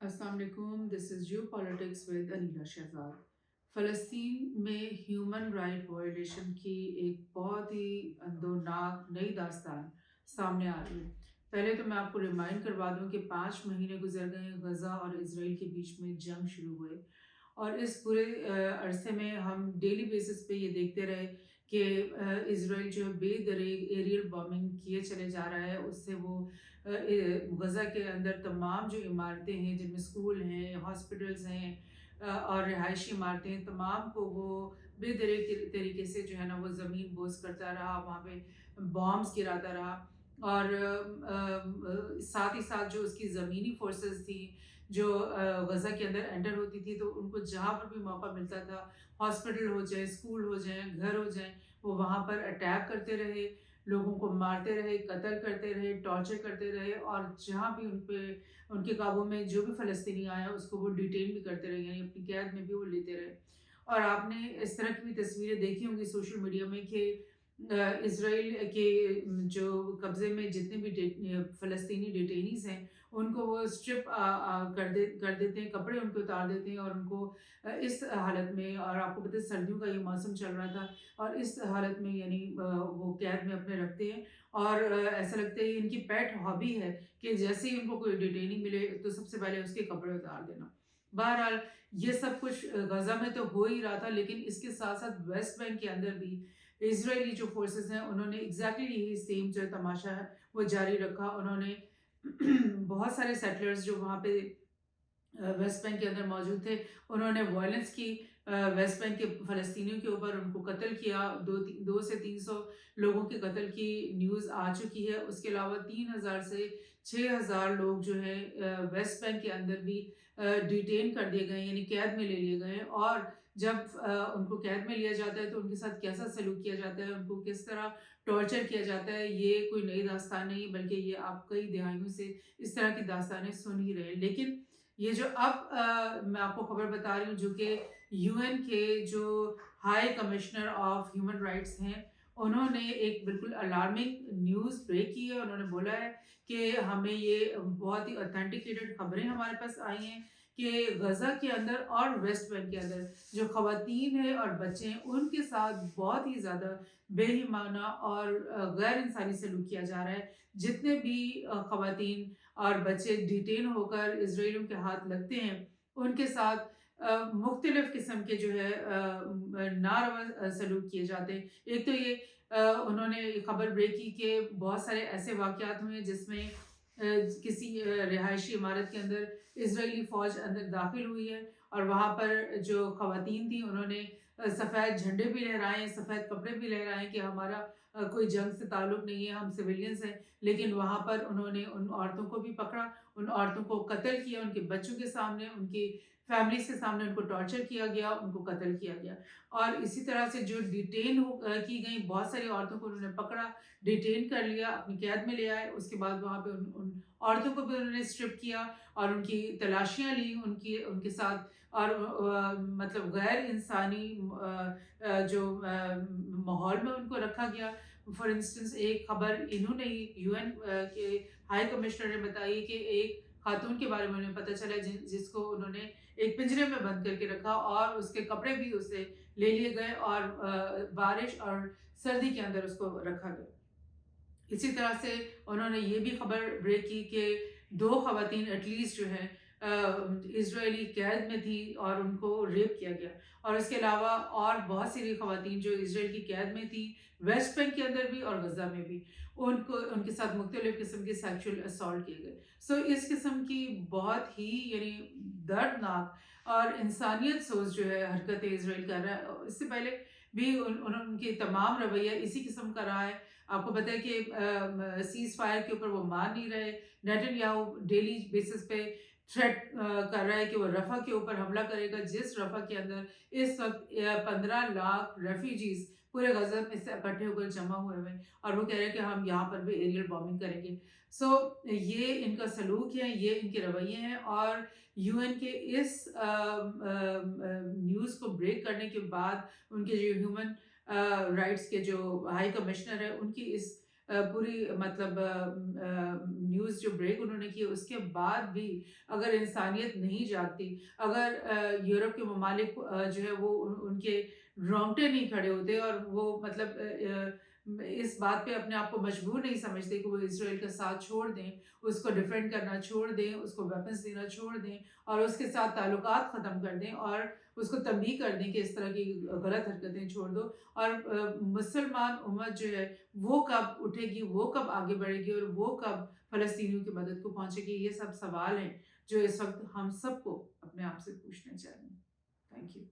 अस्सलाम वालेकुम, this is Geo politics with Anila Shahzad. फ़लस्तीन में ह्यूमन राइट वायलेशन की एक बहुत ही दर्दनाक नई दास्तान सामने आ रही है। पहले तो मैं आपको रिमाइंड करवा दूँ कि 5 महीने गुज़र गए हैं गज़ा और इज़राइल के बीच में जंग शुरू हुए। और इस पूरे अरसे में हम डेली बेसिस पे ये देखते रहे कि इज़राइल जो है बेदरेग एरियल बॉम्बिंग किए चले जा रहा है। उससे वो गज़ा के अंदर तमाम जो इमारतें हैं जिनमें स्कूल हैं, हॉस्पिटल्स हैं और रिहायशी इमारतें हैं, तमाम को वो बेदरेग तरीके से जो है ना वो ज़मीन बोस करता रहा, वहाँ पे बॉम्ब्स गिराता रहा। और साथ ही साथ जो उसकी ज़मीनी फ़ोर्सेस थी जो गज़ा के अंदर एंटर होती थी, तो उनको जहाँ पर भी मौका मिलता था, हॉस्पिटल हो जाए, स्कूल हो जाएँ, घर हो जाएँ, वो वहाँ पर अटैक करते रहे, लोगों को मारते रहे, कत्ल करते रहे, टॉर्चर करते रहे। और जहाँ भी उनके काबू में जो भी फ़लस्तीनी आया, उसको वो डिटेन भी करते रहे, यानी अपनी कैद में भी वो लेते रहे। और आपने इस तरह की भी तस्वीरें देखी होंगी सोशल मीडिया में कि इज़राइल के जो कब्ज़े में जितने भी फ़लस्तीनी डिटेनीज़ हैं, उनको वो स्ट्रिप कर देते हैं, कपड़े उनके उतार देते हैं और उनको इस हालत में, और आपको पता है सर्दियों का ये मौसम चल रहा था, और इस हालत में यानी वो कैद में अपने रखते हैं। और ऐसा लगता है ये इनकी पेट हॉबी है कि जैसे ही उनको कोई डिटेनी मिले तो सबसे पहले उसके कपड़े उतार देना। बहरहाल ये सब कुछ गज़ा में तो हो ही रहा था, लेकिन इसके साथ-साथ वेस्ट बैंक के अंदर भी इज़राइली जो फ़ोर्सेस हैं उन्होंने एग्ज़ैक्टली यही सेम जो तमाशा है वो जारी रखा। उन्होंने बहुत सारे सेटलर्स जो वहाँ पे वेस्ट बैंक के अंदर मौजूद थे, उन्होंने वायलेंस की, वेस्ट बैंक के फ़लस्तीनियों के ऊपर, उनको कत्ल किया। 2 से 300 लोगों के कत्ल की न्यूज़ आ चुकी है। उसके अलावा 3000 से 6000 लोग जो हैं वेस्ट बैंक के अंदर भी डिटेन कर दिए गए हैं, यानी कैद में ले लिए गए हैं। और जब उनको कैद में लिया जाता है तो उनके साथ कैसा सलूक किया जाता है, उनको किस तरह टॉर्चर किया जाता है, ये कोई नई दास्तान नहीं है, बल्कि ये आप कई दिहाइयों से इस तरह की दास्तानें सुन ही रहे हैं। लेकिन ये जो अब मैं आपको खबर बता रही हूँ, जो कि यूएन के जो high commissioner of human rights हैं, उन्होंने एक बिल्कुल अलार्मिंग न्यूज़ ब्रेक की है। उन्होंने बोला है कि हमें ये बहुत ही ऑथेंटिकेटेड खबरें हमारे पास आई हैं कि गज़ा के अंदर और वेस्ट बैंक के अंदर जो ख़वातीन हैं और बच्चे हैं, उनके साथ बहुत ही ज़्यादा बेईमाना और गैर इंसानी सलूक किया जा रहा है। जितने भी ख़वातीन और बच्चे डिटेन होकर इज़राइलियों के हाथ लगते हैं, उनके साथ मुख्तलिफ़ किस्म के जो है नारवा सलूक किए जाते हैं। एक तो ये उन्होंने ये खबर ब्रेक की कि बहुत सारे ऐसे वाक़यात हुए हैं जिसमें किसी रिहायशी इमारत के अंदर इज़राइली फ़ौज अंदर दाखिल हुई है, और वहाँ पर जो ख़वातीन थी उन्होंने सफ़ेद झंडे भी लहराए, सफ़ेद कपड़े भी लहराए कि हमारा कोई जंग से ताल्लुक़ नहीं है, हम सिविलियंस हैं। लेकिन वहाँ पर उन्होंने उन औरतों को भी पकड़ा, उन औरतों को कत्ल किया, उनके बच्चों के सामने, उनकी फैमिलीज़ के सामने उनको टॉर्चर किया गया, उनको कत्ल किया गया। और इसी तरह से जो डिटेन की गई बहुत सारी औरतों को उन्होंने पकड़ा, डिटेन कर लिया, अपनी कैद में ले आए। उसके बाद वहाँ पे उन उन औरतों को भी उन्होंने स्ट्रिप किया और उनकी तलाशियाँ ली, उनकी उनके साथ। और मतलब गैर इंसानी जो माहौल में उनको रखा गया। फॉर इंस्टेंस एक खबर इन्होंने ही यूएन के हाई कमिश्नर ने बताई कि एक खातून के बारे में उन्हें पता चला जिसको उन्होंने एक पिंजरे में बंद करके रखा, और उसके कपड़े भी उससे ले लिए गए और बारिश और सर्दी के अंदर उसको रखा गया। इसी तरह से उन्होंने ये भी खबर ब्रेक की कि 2 ख़वातीन एटलीस्ट जो हैं इज़राइली कैद में थी और उनको रेप किया गया। और इसके अलावा और बहुत सारी ख़वातीन जो इज़राइल की कैद में थी, वेस्ट बैंक के अंदर भी और गज़ा में भी, उनको उनके साथ मुख्तलिफ़ किस्म के सेक्सुअल असॉल्ट किए गए। सो इस किस्म की बहुत ही यानी दर्दनाक और इंसानियत सोच जो है हरकतें इज़राइल कर रहा है। इससे पहले भी उनके तमाम रवैया इसी किस्म का रहा है। आपको पता है कि सीज़ फायर के ऊपर वो मान नहीं रहे। नेतन्याहू डेली बेसिस पे थ्रेट कर रहा है कि वो रफ़ा के ऊपर हमला करेगा, जिस रफ़ा के अंदर इस वक़्त 15 लाख रेफ्यूजीज़ पूरे गज़ा में से इकट्ठे होकर जमा हुए हैं, और वो कह रहे हैं कि हम यहाँ पर भी एरियल बॉम्बिंग करेंगे। सो ये इनका सलूक है, ये इनके रवैये हैं। और यूएन के इस न्यूज़ को ब्रेक करने के बाद उनके जो ह्यूमन राइट्स के जो हाई कमिश्नर है, उनकी इस پوری مطلب نیوز جو بریک انہوں نے کی اس کے بعد بھی اگر انسانیت نہیں جاگتی، اگر یورپ کے ممالک جو ہے وہ ان کے رونگٹے نہیں کھڑے ہوتے اور وہ مطلب اس بات پہ اپنے آپ کو مجبور نہیں سمجھتے کہ وہ اسرائیل کا ساتھ چھوڑ دیں، اس کو ڈیفینڈ کرنا چھوڑ دیں، اس کو ویپنز دینا چھوڑ دیں اور اس کے ساتھ تعلقات ختم کر دیں اور اس کو تنبیہ کر دیں کہ اس طرح کی غلط حرکتیں چھوڑ دو، اور مسلمان امت جو ہے وہ کب اٹھے گی، وہ کب آگے بڑھے گی اور وہ کب فلسطینیوں کی مدد کو پہنچے گی، یہ سب سوال ہیں جو اس وقت ہم سب کو اپنے آپ سے پوچھنے چاہیے۔ Thank you.